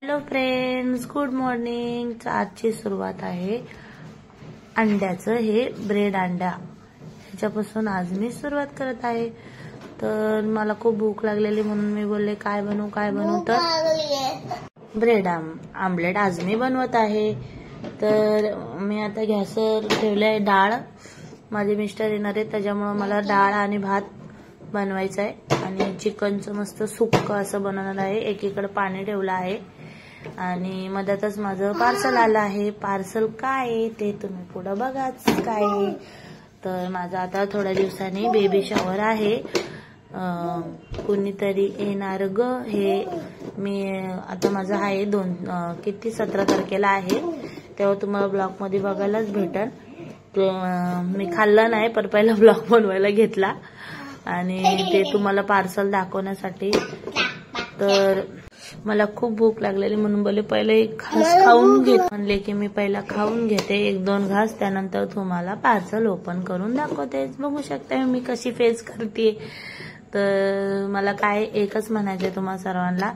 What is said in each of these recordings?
Hello friends, good morning. आजची सुरुवात आहे अंड्याचं, हे ब्रेड अंडा ह्याच्यापासून आज मी सुरुवात करत आहे। तर मला खूप भूक लागलेली म्हणून मी बोलले काय बनवू तर ब्रेड आमलेट आज मी बनवत आहे। तर मी आता गॅसवर ठेवलंय डाळ, माझे मिस्टर येणार आहेत त्याच्यामुळे मला डाळ आणि भात बनवायचं आहे आणि चिकनचं मस्त सुक्क असं बनवणार आहे। एकीकडे पाणी ठेवलं आहे आणि मधातच माझं पार्सल आलं आहे। पार्सल काय आहे ते तुम्ही पुढे बघाच काय आहे। तर माझा आता थोड्या दिवसांनी बेबी शॉवर आहे, कुणीतरी येणार ग, हे मी आता माझं आहे 17 तारखेला आहे, तेव्हा तुम्हाला ब्लॉग मध्ये बघायलाच भेटल। मी खाल्लं नाही पण पहिला ब्लॉग बनवायला घेतला आणि ते तुम्हाला पार्सल दाखवण्यासाठी। तर मला खूप भूक लागलेली म्हणून बोले पहिले एक घास खाऊन घे, म्हणले की मी पहिला खाऊन घेते 1-2 घास, त्यानंतर तुम्हाला पार्सल ओपन करून दाखवते। बघू शकता मी कशी फेस करते। तर मला काय एकच म्हणायचंय तुम्हा सर्वांना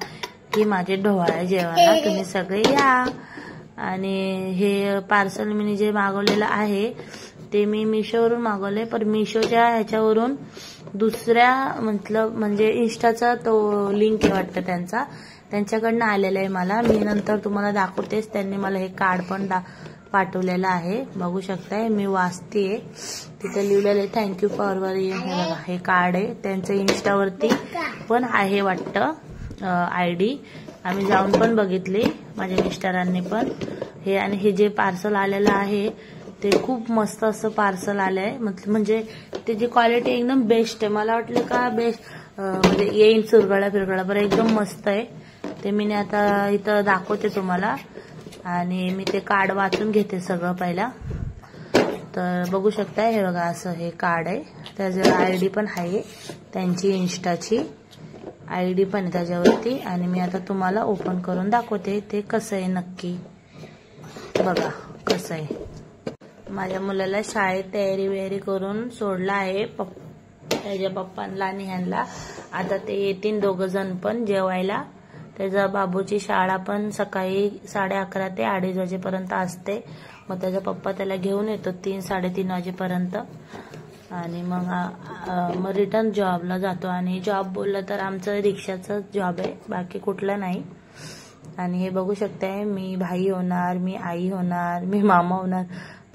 की माझे ढोळ्या जेवायला तुम्ही सगळे या। आणि हे पार्सल मी जे मागवलेलं आहे ते मी मिशोवरून मागवले, पण मिशोच्या ह्याच्यावरून दुसऱ्या म्हणजे इंस्टाचा तो लिंक आहे वाटतं त्यांच्याकडनं आलेलं आहे मला। मी नंतर तुम्हाला दाखवतेच। त्यांनी मला हे कार्ड पण पाठवलेलं आहे, बघू शकताय मी वाचतेय, तिथे लिहिलेलं आहे थँक्यू फॉर हे बघा हे कार्ड आहे त्यांचं। इंस्टावरती पण आहे वाटतं आयडी, आम्ही जाऊन पण बघितले माझ्या मिस्टरांनी पण हे। आणि हे जे पार्सल आलेलं आहे ते खूप मस्त असं पार्सल आलंय, म्हणजे त्याची क्वालिटी एकदम बेस्ट आहे। मला वाटलं का बेस्ट म्हणजे येईल चुरगळा फिरगळा, बरं एकदम मस्त आहे। ते मी आता इथं दाखवते तुम्हाला आणि मी ते कार्ड वाचून घेते सगळं पहिला। तर बघू शकता हे बघा असं हे कार्ड आहे, त्याचं आयडी पण आहे त्यांची, इंस्टाची आयडी पण आहे त्याच्यावरती। आणि मी आता तुम्हाला ओपन करून दाखवते ते कसं आहे नक्की, बघा कसं आहे। माझ्या मुलाला शाळेत तयारी करून सोडला आहे त्याच्या पप्पांना आणि ह्यांना। आता ते येतील 2 जण पण जेवायला। त्याच्या बाबूची शाळा पण सकाळी 11:30 ते 2:30 वाजेपर्यंत असते, मग त्याचा पप्पा त्याला घेऊन येतो 3-3:30 वाजेपर्यंत आणि मग रिटर्न जॉबला जातो। आणि जॉब बोललं तर आमचं रिक्षाचं जॉब आहे, बाकी कुठलं नाही। आणि हे बघू शकताय मी भाई होणार, मी आई होणार, मी मामा होणार,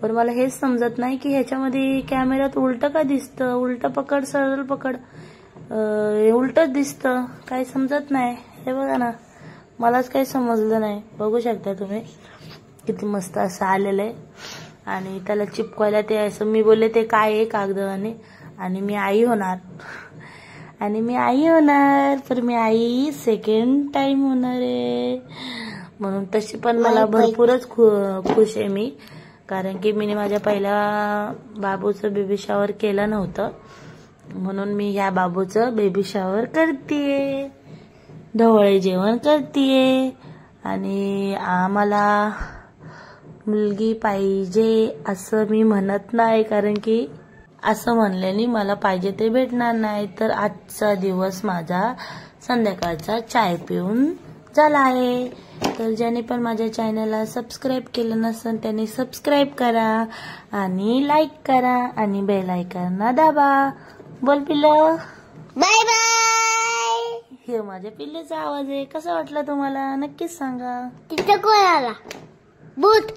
पण मला हेच समजत नाही की ह्याच्यामध्ये कॅमेऱ्यात उलट का दिसतं, उलट पकड सरळ पकड उलटच दिसतं, काही समजत नाही। हे बघा ना, मलाच काही समजलं नाही। बघू शकता तुम्ही किती मस्त असं आलेलं आहे। आणि त्याला चिपकवायला ते असं मी बोलले ते काय आहे कागदाने, आणि मी आई होणार आणि मी आई होणार, तर मी आई सेकंड टाइम होणार आहे म्हणून तशी पण मला भरपूरच खुश आहे मी, कारण की मी माझ्या पहिल्या बाबूचं बेबी शॉवर केलं नव्हतं म्हणून मी ह्या बाबूचं बेबी शॉवर करतेय, ढवळे जेवण करतेय। आणि आम्हाला मुलगी पाहिजे असं मी म्हणत नाही, कारण की असं म्हणल्याने मला पाहिजे ते भेटणार नाही। तर आजचा दिवस माझा संध्याकाळचा चाय पिऊन झाला आहे। तर ज्याने पण माझ्या चॅनलला सबस्क्राईब केलं नसेल त्यांनी सबस्क्राईब करा आणि लाईक करा आणि बेल आयकॉन दाबा। बोल पिल्लं, बाय बाय। हे माझ्या पिल्लेचा आवाज आहे, कसा वाटला तुम्हाला नक्कीच सांगा। तिथं कोण आला? भूत।